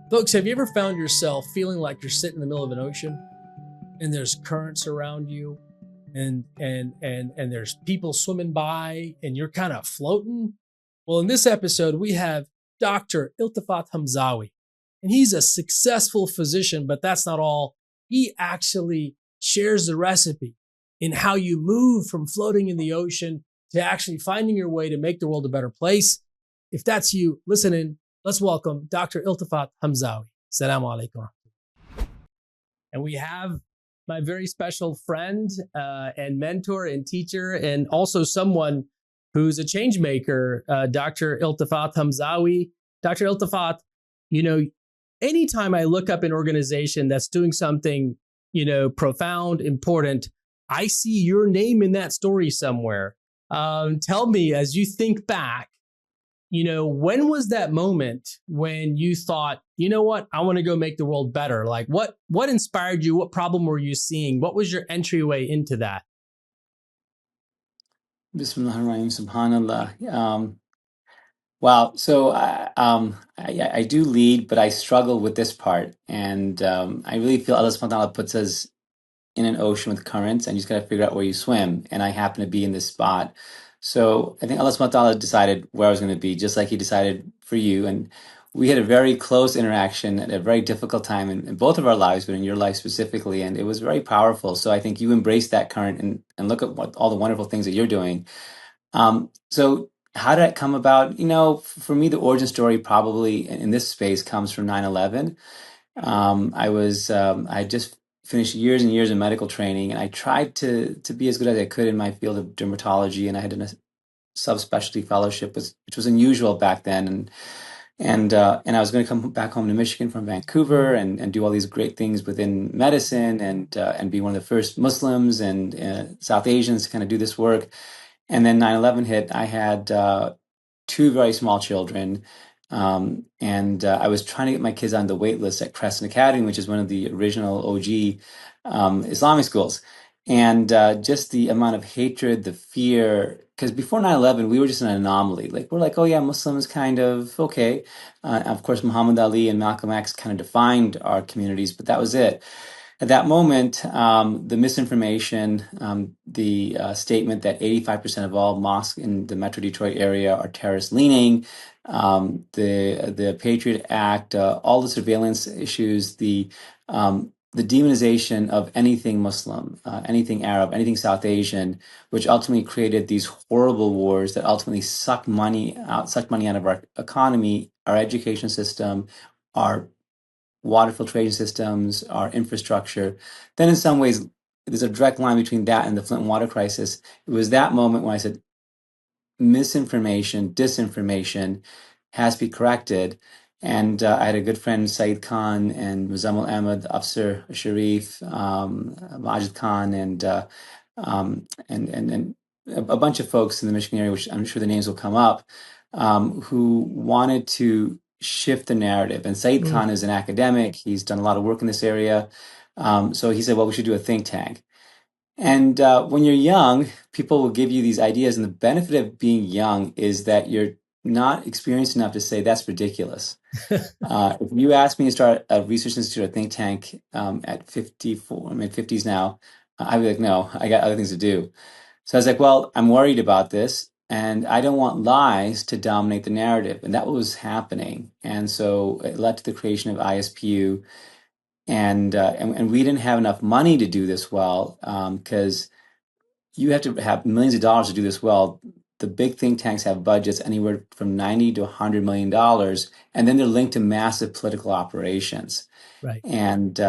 Folks, have you ever found yourself feeling like you're sitting in the middle of an ocean and there's currents around you and there's people swimming by and you're kind of floating? Well, in this episode, we have Dr. Iltafat Hamzavi, and he's a successful physician, but that's not all. He actually shares the recipe in how you move from floating in the ocean to actually finding your way to make the world a better place. If that's you, listen in. Let's welcome Dr. Iltafat Hamzavi. Assalamu alaikum. And we have my very special friend and mentor and teacher, and also someone who's a change maker, Dr. Iltafat Hamzavi. Dr. Iltafat, anytime I look up an organization that's doing something, profound, important, I see your name in that story somewhere. Tell me, as you think back, when was that moment when you thought, you know what, I want to go make the world better? Like what inspired you? What problem were you seeing? What was your entryway into that? Bismillahirrahmanirrahim, subhanallah. Wow. So I do lead, but I struggle with this part. And I really feel Allah subhanahu wa ta'ala puts us in an ocean with currents and you just got to figure out where you swim. And I happen to be in this spot. So I think Allah subhanahu wa ta'ala decided where I was going to be, just like He decided for you. And we had a very close interaction at a very difficult time in both of our lives, but in your life specifically. And it was very powerful. So I think you embraced that current and look at all the wonderful things that you're doing. So how did it come about? For me, the origin story probably in this space comes from 9/11. I had just finished years and years of medical training, and I tried to be as good as I could in my field of dermatology, and I had done a subspecialty fellowship, which was unusual back then, and I was going to come back home to Michigan from Vancouver and do all these great things within medicine and be one of the first Muslims and South Asians to kind of do this work. And then 9/11 hit. I had two very small children. And I was trying to get my kids on the wait list at Crescent Academy, which is one of the original OG Islamic schools. And just the amount of hatred, the fear, because before 9/11, we were just an anomaly. Like, we're like, oh yeah, Muslims kind of, okay. Of course, Muhammad Ali and Malcolm X kind of defined our communities, but that was it. At that moment, the misinformation, the statement that 85% of all mosques in the Metro Detroit area are terrorist leaning, the Patriot Act, all the surveillance issues, the demonization of anything Muslim, anything Arab, anything South Asian, which ultimately created these horrible wars that ultimately sucked money out of our economy, our education system, our water filtration systems, our infrastructure. Then in some ways, there's a direct line between that and the Flint water crisis. It was that moment when I said, misinformation, disinformation has to be corrected. And I had a good friend, Saeed Khan and Muzammil Ahmed, Afsar Sharif, Majid Khan, and a bunch of folks in the Michigan area, which I'm sure the names will come up, who wanted to shift the narrative. And Saeed Khan is an academic. He's done a lot of work in this area. So he said, well, we should do a think tank. And when you're young, people will give you these ideas. And the benefit of being young is that you're not experienced enough to say that's ridiculous. If you ask me to start a research institute or think tank at 54, I'm mid-50s now, I'd be like, no, I got other things to do. So I was like, well, I'm worried about this. And I don't want lies to dominate the narrative. And that was happening. And so it led to the creation of ISPU. And we didn't have enough money to do this well, because you have to have millions of dollars to do this well. The big think tanks have budgets anywhere from $90 to $100 million, and then they're linked to massive political operations. Right. And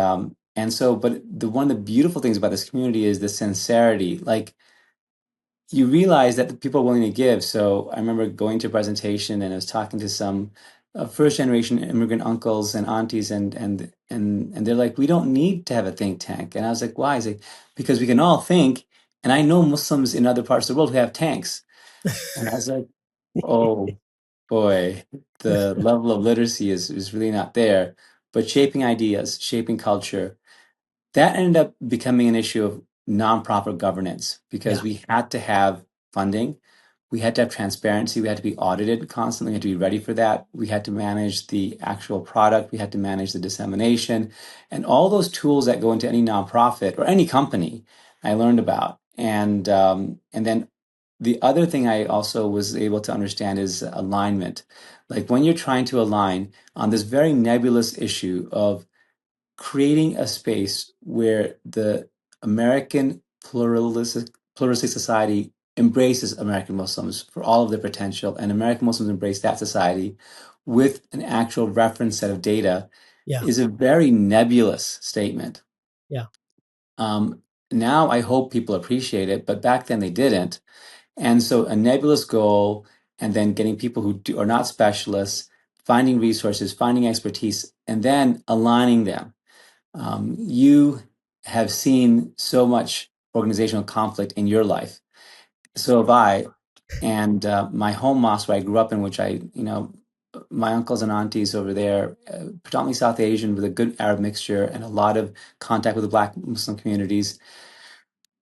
so, but one of the beautiful things about this community is the sincerity. Like, you realize that the people are willing to give. So I remember going to a presentation and I was talking to some first generation immigrant uncles and aunties, and they're like, we don't need to have a think tank. And I was like, why? He's like, because we can all think. And I know Muslims in other parts of the world who have tanks. And I was like, oh boy, the level of literacy is really not there. But shaping ideas, shaping culture, that ended up becoming an issue of nonprofit governance, because we had to have funding. We had to have transparency. We had to be audited constantly. We had to be ready for that. We had to manage the actual product. We had to manage the dissemination, and all those tools that go into any nonprofit or any company I learned about. And then the other thing I also was able to understand is alignment. Like when you're trying to align on this very nebulous issue of creating a space where the American pluralistic society embraces American Muslims for all of their potential, and American Muslims embrace that society with an actual reference set of data, Yeah. is a very nebulous statement. Yeah. Now I hope people appreciate it, but back then they didn't. And so a nebulous goal, and then getting people who are not specialists, finding resources, finding expertise, and then aligning them. You have seen so much organizational conflict in your life. So have I. And my home mosque where I grew up in, which my uncles and aunties over there, predominantly South Asian with a good Arab mixture and a lot of contact with the Black Muslim communities,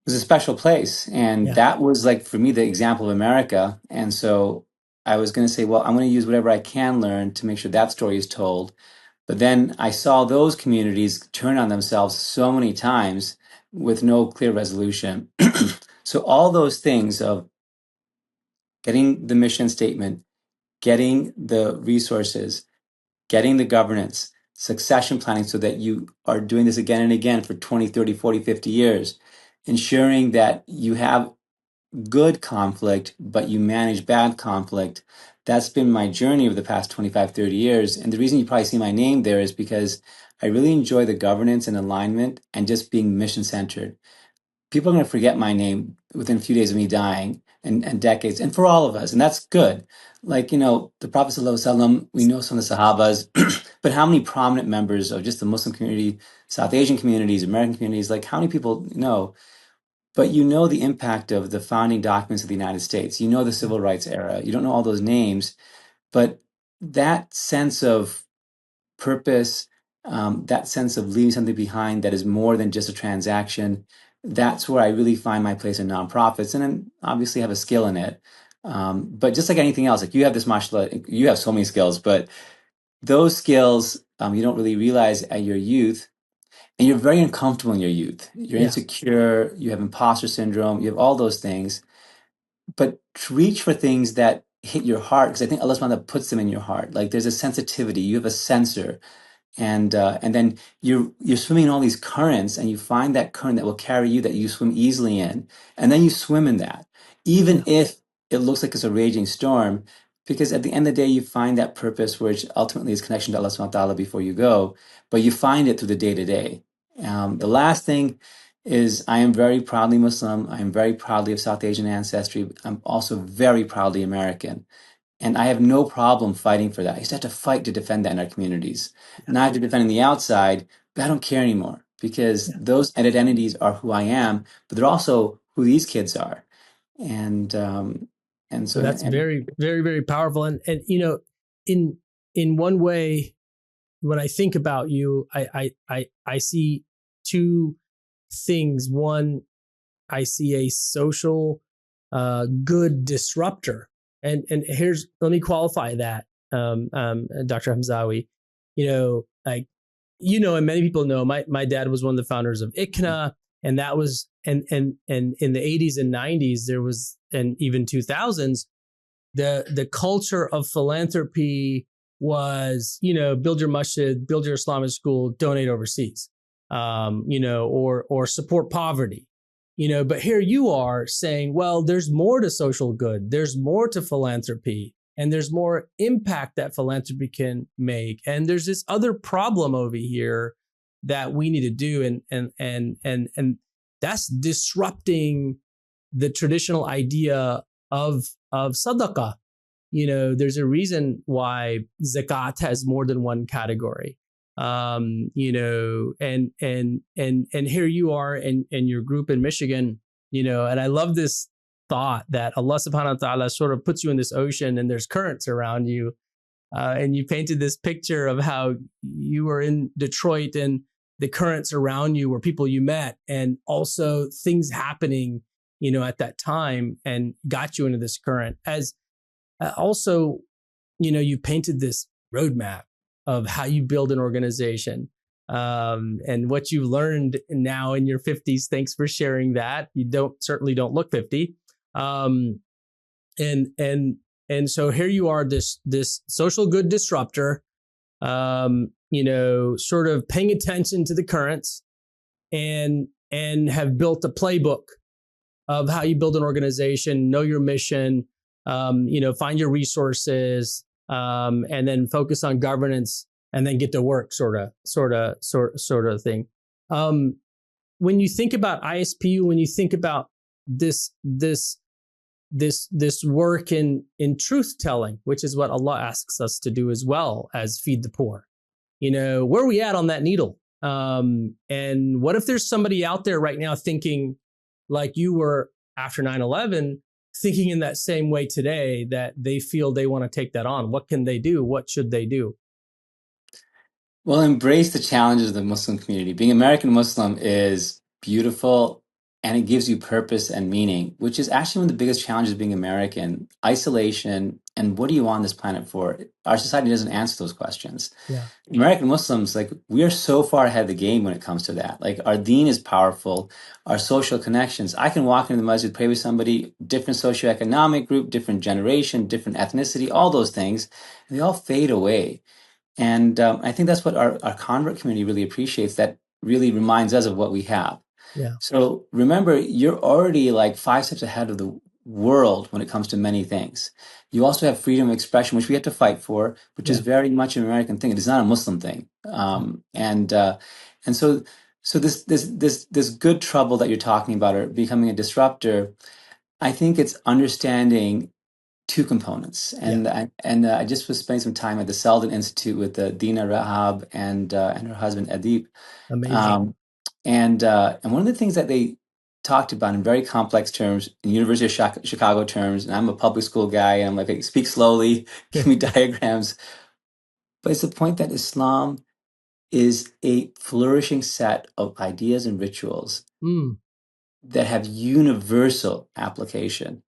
was a special place. And Yeah. that was like, for me, the example of America. And so I was going to say, well, I'm going to use whatever I can learn to make sure that story is told. But then I saw those communities turn on themselves so many times with no clear resolution. So all those things of getting the mission statement, getting the resources, getting the governance, succession planning so that you are doing this again and again for 20, 30, 40, 50 years, ensuring that you have good conflict, but you manage bad conflict. That's been my journey over the past 25, 30 years. And the reason you probably see my name there is because I really enjoy the governance and alignment and just being mission centered. People are going to forget my name within a few days of me dying and decades, and for all of us. And that's good. Like, the Prophet ﷺ, we know some of the Sahabas, but how many prominent members of just the Muslim community, South Asian communities, American communities, like how many people know? But you know the impact of the founding documents of the United States. You know the civil rights era. You don't know all those names, but that sense of purpose, that sense of leaving something behind that is more than just a transaction, that's where I really find my place in nonprofits. And then obviously have a skill in it. But just like anything else, like you have this, mashallah, you have so many skills, but those skills you don't really realize at your youth. And you're very uncomfortable in your youth. You're Yeah. insecure, you have imposter syndrome, you have all those things. But to reach for things that hit your heart, because I think Allah subhanahu wa ta'ala puts them in your heart. Like there's a sensitivity, you have a sensor. And then you're swimming in all these currents, and you find that current that will carry you, that you swim easily in, and then you swim in that, even if it looks like it's a raging storm, because at the end of the day, you find that purpose, which ultimately is connection to Allah subhanahu wa ta'ala before you go, but you find it through the day to day. The last thing is I am very proudly Muslim. I am very proudly of South Asian ancestry. I'm also very proudly American. And I have no problem fighting for that. I used to have to fight to defend that in our communities. Now I have to defend on the outside, but I don't care anymore because those identities are who I am, but they're also who these kids are. And so that's very, very, very powerful. And in one way, when I think about you, I see two things. One, I see a social good disruptor. And let me qualify that, Dr. Hamzawi. And many people know my dad was one of the founders of ICNA, and that was and in the 80s and 90s there was, and even 2000s, the culture of philanthropy was, build your masjid, build your Islamic school, donate overseas, or support poverty. But here you are saying, well, there's more to social good. There's more to philanthropy, and there's more impact that philanthropy can make. And there's this other problem over here that we need to do. And that's disrupting the traditional idea of Sadaqah. There's a reason why zakat has more than one category. And here you are in your group in Michigan, and I love this thought that Allah subhanahu wa ta'ala sort of puts you in this ocean and there's currents around you. And you painted this picture of how you were in Detroit and the currents around you were people you met, and also things happening at that time and got you into this current. As also, you painted this roadmap of how you build an organization, and what you learned now in your 50s. Thanks for sharing that. You certainly don't look 50. And so here you are, this social good disruptor, sort of paying attention to the currents, and have built a playbook of how you build an organization, know your mission, find your resources, and then focus on governance, and then get to work, sort of thing. When you think about ISPU, when you think about this work in truth telling, which is what Allah asks us to do as well as feed the poor, where are we at on that needle? And what if there's somebody out there right now thinking like you were after 9/11, thinking in that same way today, that they feel they want to take that on? What can they do? What should they do? Well, embrace the challenges of the Muslim community. Being American Muslim is beautiful, and it gives you purpose and meaning, which is actually one of the biggest challenges of being American: isolation. And what are you on this planet for? Our society doesn't answer those questions. Yeah. American Muslims, like, we are so far ahead of the game when it comes to that. Like, our deen is powerful, our social connections. I can walk into the masjid, pray with somebody, different socioeconomic group, different generation, different ethnicity, all those things, and they all fade away. And I think that's what our convert community really appreciates, that really reminds us of what we have. Yeah. So remember, you're already like 5 steps ahead of the world when it comes to many things. You also have freedom of expression, which we have to fight for, which is very much an American thing. It is not a Muslim thing. And so this good trouble that you're talking about, or becoming a disruptor, I think it's understanding two components. And I just was spending some time at the Selden Institute with Dina Rahab and her husband Adib. Amazing. And one of the things that they talked about in very complex terms, in University of Chicago terms, and I'm a public school guy, and I'm like, hey, speak slowly, give me diagrams. But it's the point that Islam is a flourishing set of ideas and rituals that have universal application.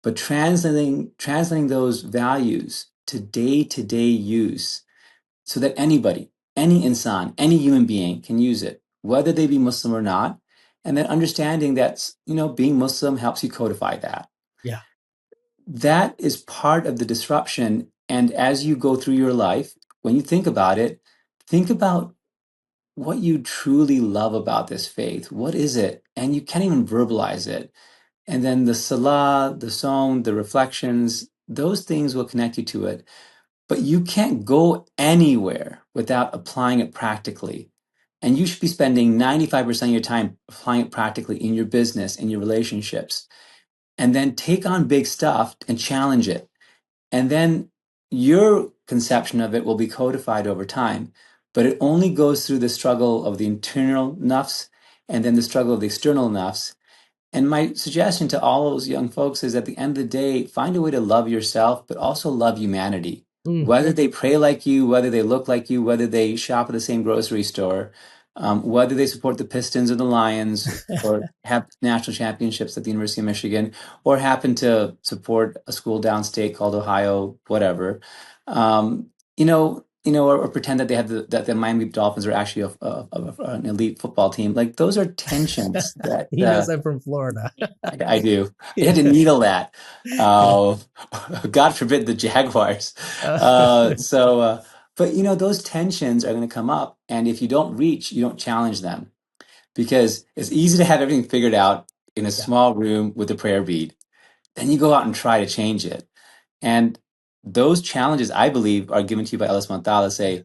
But translating those values to day-to-day use, so that anybody, any insan, any human being can use it, whether they be Muslim or not, and then understanding that, being Muslim helps you codify that. Yeah. That is part of the disruption. And as you go through your life, when you think about it, think about what you truly love about this faith. What is it? And you can't even verbalize it. And then the salah, the song, the reflections, those things will connect you to it. But you can't go anywhere without applying it practically. And you should be spending 95% of your time applying it practically in your business, in your relationships. And then take on big stuff and challenge it. And then your conception of it will be codified over time. But it only goes through the struggle of the internal nafs and then the struggle of the external nafs. And my suggestion to all those young folks is, at the end of the day, find a way to love yourself, but also love humanity. Whether they pray like you, whether they look like you, whether they shop at the same grocery store, whether they support the Pistons or the Lions, or have national championships at the University of Michigan, or happen to support a school downstate called Ohio, whatever, or pretend that they have that the Miami Dolphins are actually an elite football team. Like, those are tensions that He knows I'm from Florida. I do. You had to needle that. God forbid the Jaguars. But those tensions are going to come up, and if you don't reach, you don't challenge them, because it's easy to have everything figured out in a small room with a prayer bead. Then you go out and try to change it, and those challenges, I believe, are given to you by Allah subhanahu wa ta'ala. Say,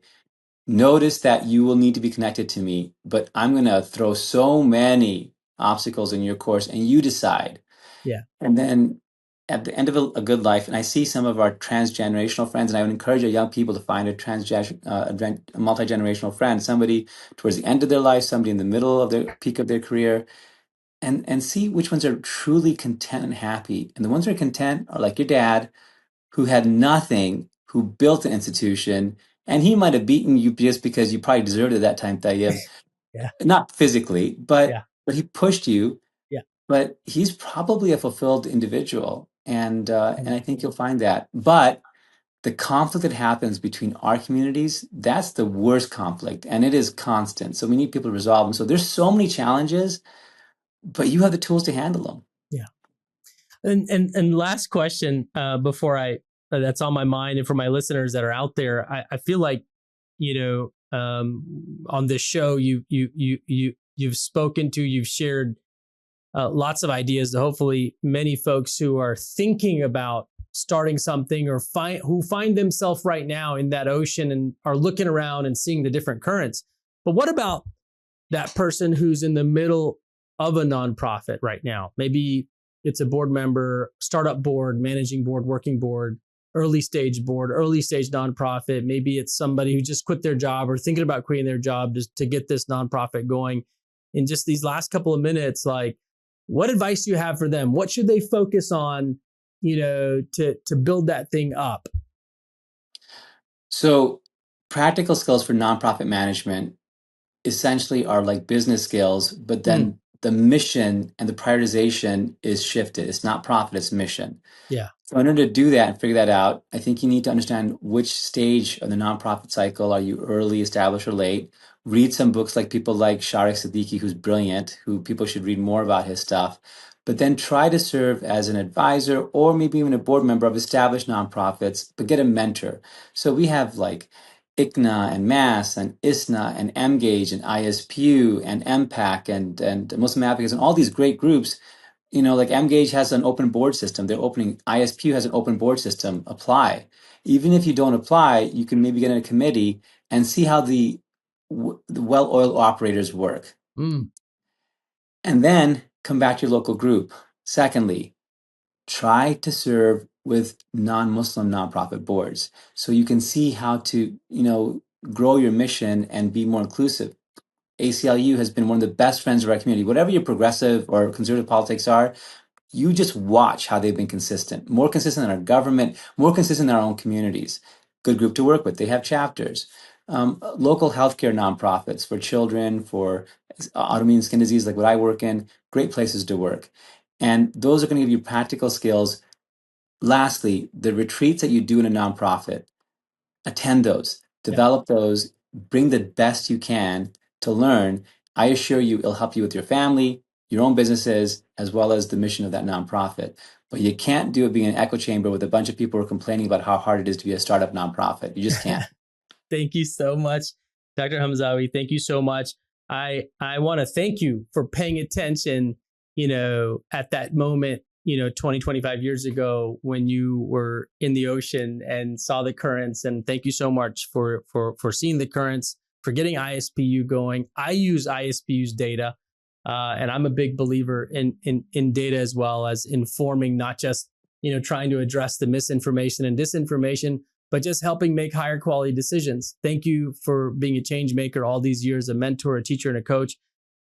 notice that you will need to be connected to me, but I'm going to throw so many obstacles in your course, and you decide. Yeah. And then at the end of a good life, and I see some of our transgenerational friends, and I would encourage our young people to find a multi-generational friend, somebody towards the end of their life, somebody in the middle of their peak of their career, and see which ones are truly content and happy. And the ones that are content are like your dad, who had nothing, who built an institution, and he might have beaten you just because you probably deserved it at that time, Tayyab. Yeah. Not physically, but he pushed you. Yeah. but he's probably a fulfilled individual, and I think you'll find that. But the conflict that happens between our communities, that's the worst conflict, and it is constant. So we need people to resolve them. So there's so many challenges, but you have the tools to handle them. Yeah. And last question before that's on my mind, and for my listeners that are out there, I feel like, on this show, you've spoken to, you've shared lots of ideas to hopefully many folks who are thinking about starting something, or who find themselves right now in that ocean and are looking around and seeing the different currents. But what about that person who's in the middle of a nonprofit right now? Maybe it's a board member, startup board, managing board, working board, early stage nonprofit. Maybe it's somebody who just quit their job or thinking about quitting their job just to get this nonprofit going. In just these last couple of minutes, like, what advice do you have for them? What should they focus on, to build that thing up? So practical skills for nonprofit management essentially are like business skills, but then the mission and the prioritization is shifted. It's not profit, it's mission. Yeah. So in order to do that and figure that out, I think you need to understand which stage of the nonprofit cycle are you, early, established, or late. Read some books like people like Sharik Siddiqui, who's brilliant, who people should read more about his stuff. But then try to serve as an advisor or maybe even a board member of established nonprofits, but get a mentor. So we have like ICNA and MAS and ISNA and MGAGE and ISPU and MPAC and Muslim Advocates and all these great groups. Like MGAGE has an open board system. ISPU has an open board system. Apply. Even if you don't apply, you can maybe get in a committee and see how the well-oiled operators work. And then come back to your local group. Secondly, try to serve with non-Muslim nonprofit boards so you can see how to, grow your mission and be more inclusive. ACLU has been one of the best friends of our community. Whatever your progressive or conservative politics are, you just watch how they've been consistent, more consistent in our government, more consistent in our own communities. Good group to work with. They have chapters. Local healthcare nonprofits for children, for autoimmune skin disease, like what I work in, great places to work. And those are going to give you practical skills. Lastly, the retreats that you do in a nonprofit, attend those, develop those, bring the best you can to learn. I assure you, it'll help you with your family, your own businesses, as well as the mission of that nonprofit. But you can't do it being an echo chamber with a bunch of people who are complaining about how hard it is to be a startup nonprofit. You just can't. Thank you so much, Dr. Hamzawi. Thank you so much. I want to thank you for paying attention, at that moment, 20, 25 years ago when you were in the ocean and saw the currents. And thank you so much for seeing the currents, for getting ISPU going. I use ISPU's data, and I'm a big believer in data as well as informing, not just, trying to address the misinformation and disinformation, but just helping make higher quality decisions. Thank you for being a change maker all these years, a mentor, a teacher, and a coach.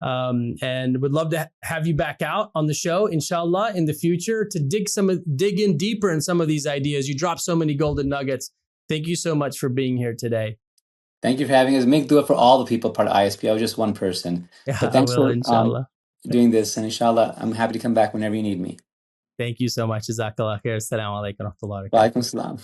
And would love to have you back out on the show, inshallah, in the future to dig in deeper in some of these ideas. You dropped so many golden nuggets. Thank you so much for being here today. Thank you for having us. Make dua for all the people part of ISP. I was just one person. Yeah, But thanks for inshallah. doing this. And inshallah, I'm happy to come back whenever you need me. Thank you so much. Jazakallah khair. Assalamu alaikum wa rahmatullahi wa Wa barakatuh. alaikum salam.